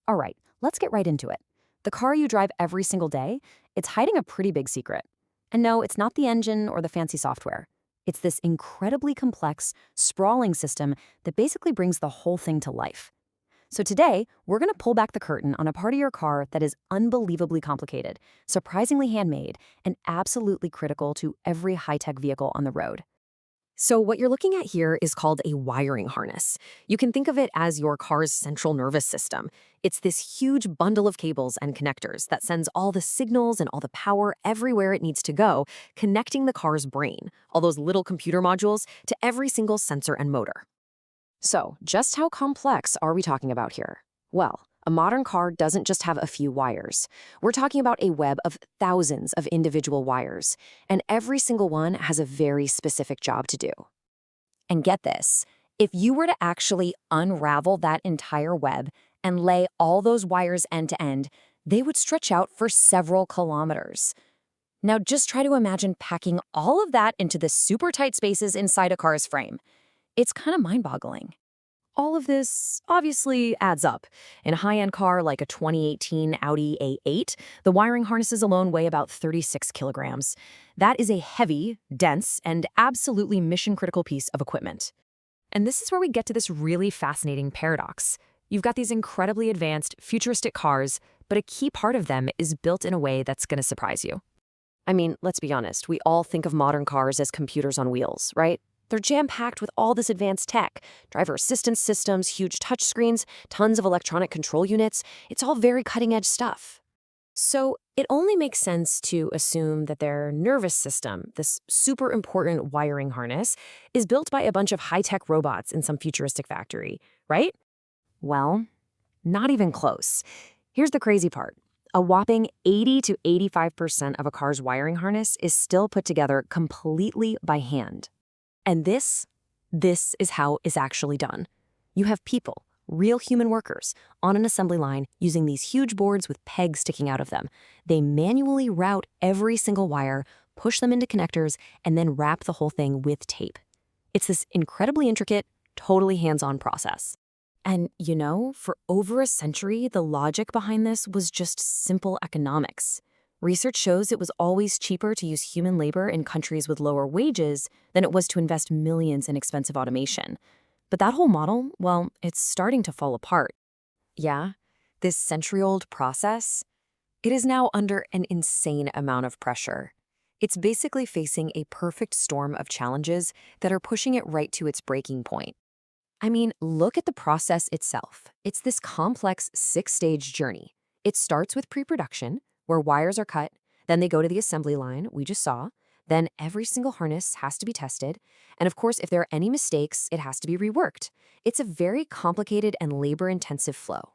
All right, let's get right into it. The car you drive every single day, it's hiding a pretty big secret. And no, it's not the engine or the fancy software. It's this incredibly complex, sprawling system that basically brings the whole thing to life. So today, we're going to pull back the curtain on a part of your car that is unbelievably complicated, surprisingly handmade, and absolutely critical to every high-tech vehicle on the road. So what you're looking at here is called a wiring harness. You can think of it as your car's central nervous system. It's this huge bundle of cables and connectors that sends all the signals and all the power everywhere it needs to go, connecting the car's brain, all those little computer modules, to every single sensor and motor. So, just how complex are we talking about here? Well, a modern car doesn't just have a few wires. We're talking about a web of thousands of individual wires, and every single one has a very specific job to do. And get this, if you were to actually unravel that entire web and lay all those wires end to end, they would stretch out for several kilometers. Now just try to imagine packing all of that into the super tight spaces inside a car's frame. It's kind of mind-boggling. All of this obviously adds up. In a high-end car like a 2018 Audi A8, the wiring harnesses alone weigh about 36 kilograms. That is a heavy, dense, and absolutely mission-critical piece of equipment. And this is where we get to this really fascinating paradox. You've got these incredibly advanced, futuristic cars, but a key part of them is built in a way that's going to surprise you. I mean, let's be honest, we all think of modern cars as computers on wheels, right? They're jam-packed with all this advanced tech, driver assistance systems, huge touchscreens, tons of electronic control units. It's all very cutting-edge stuff. So it only makes sense to assume that their nervous system, this super important wiring harness, is built by a bunch of high-tech robots in some futuristic factory, right? Well, not even close. Here's the crazy part. A whopping 80 to 85% of a car's wiring harness is still put together completely by hand. And this is how it's actually done. You have people, real human workers, on an assembly line using these huge boards with pegs sticking out of them. They manually route every single wire, push them into connectors, and then wrap the whole thing with tape. It's this incredibly intricate, totally hands-on process. And, you know, for over a century, the logic behind this was just simple economics. Research shows it was always cheaper to use human labor in countries with lower wages than it was to invest millions in expensive automation. But that whole model, well, it's starting to fall apart. Yeah, this century-old process, it is now under an insane amount of pressure. It's basically facing a perfect storm of challenges that are pushing it right to its breaking point. I mean, look at the process itself. It's this complex 6-stage journey. It starts with pre-production, where wires are cut, then they go to the assembly line we just saw, then every single harness has to be tested, and of course, if there are any mistakes, it has to be reworked. It's a very complicated and labor-intensive flow.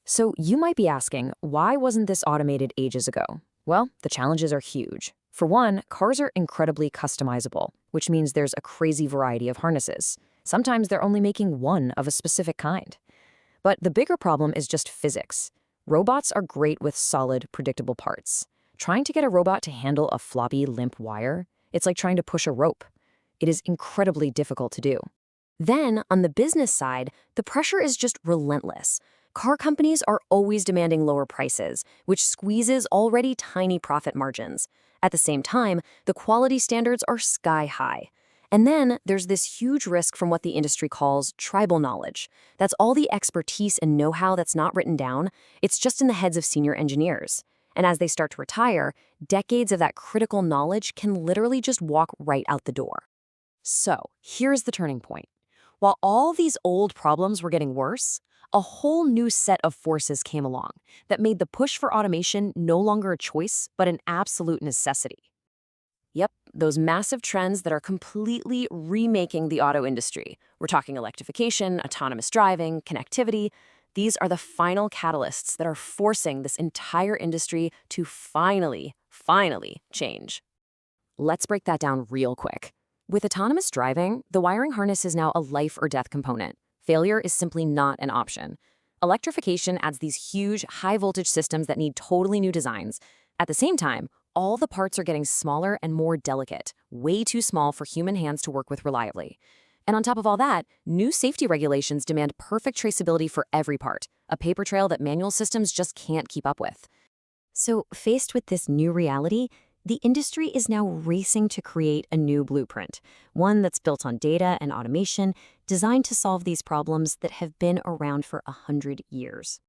So you might be asking, why wasn't this automated ages ago? Well, the challenges are huge. For one, cars are incredibly customizable, which means there's a crazy variety of harnesses. Sometimes they're only making one of a specific kind. But the bigger problem is just physics. Robots are great with solid, predictable parts. Trying to get a robot to handle a floppy, limp wire, it's like trying to push a rope. It is incredibly difficult to do. Then, on the business side, the pressure is just relentless. Car companies are always demanding lower prices, which squeezes already tiny profit margins. At the same time, the quality standards are sky high. And then there's this huge risk from what the industry calls tribal knowledge. That's all the expertise and know-how that's not written down. It's just in the heads of senior engineers. And as they start to retire, decades of that critical knowledge can literally just walk right out the door. So here's the turning point. While all these old problems were getting worse, a whole new set of forces came along that made the push for automation no longer a choice, but an absolute necessity. Yep, those massive trends that are completely remaking the auto industry. We're talking electrification, autonomous driving, connectivity. These are the final catalysts that are forcing this entire industry to finally change. Let's break that down real quick. With autonomous driving, the wiring harness is now a life or death component. Failure is simply not an option. Electrification adds these huge, high-voltage systems that need totally new designs. At the same time, all the parts are getting smaller and more delicate, way too small for human hands to work with reliably. And on top of all that, new safety regulations demand perfect traceability for every part. a paper trail that manual systems just can't keep up with. So, faced with this new reality, the industry is now racing to create a new blueprint, one that's built on data and automation, designed to solve these problems that have been around for 100 years.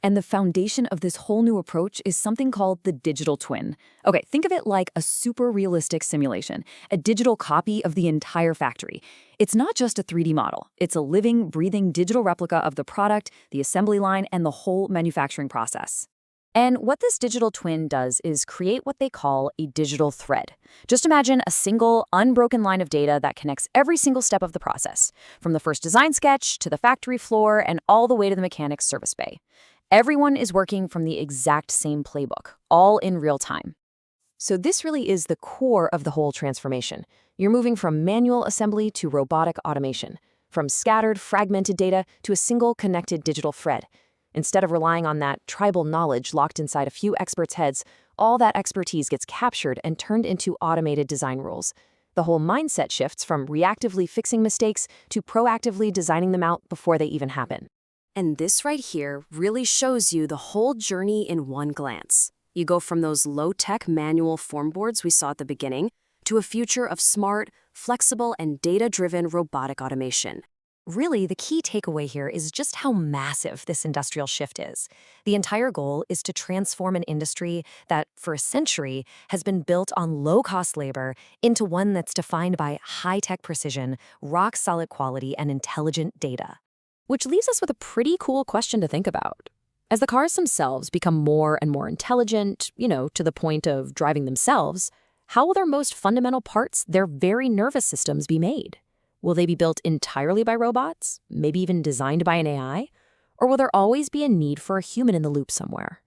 And the foundation of this whole new approach is something called the digital twin. Okay, think of it like a super realistic simulation, a digital copy of the entire factory. It's not just a 3D model, it's a living, breathing digital replica of the product, the assembly line, and the whole manufacturing process. And what this digital twin does is create what they call a digital thread. Just imagine a single, unbroken line of data that connects every single step of the process, from the first design sketch to the factory floor and all the way to the mechanic's service bay. Everyone is working from the exact same playbook, all in real time. So this really is the core of the whole transformation. You're moving from manual assembly to robotic automation, from scattered, fragmented data to a single connected digital thread. Instead of relying on that tribal knowledge locked inside a few experts' heads, all that expertise gets captured and turned into automated design rules. The whole mindset shifts from reactively fixing mistakes to proactively designing them out before they even happen. And this right here really shows you the whole journey in one glance. You go from those low-tech manual form boards we saw at the beginning to a future of smart, flexible, and data-driven robotic automation. Really, the key takeaway here is just how massive this industrial shift is. The entire goal is to transform an industry that, for a century, has been built on low-cost labor into one that's defined by high-tech precision, rock-solid quality, and intelligent data. Which leaves us with a pretty cool question to think about. As the cars themselves become more and more intelligent, to the point of driving themselves, how will their most fundamental parts, their very nervous systems, be made? Will they be built entirely by robots, maybe even designed by an AI? Or will there always be a need for a human in the loop somewhere?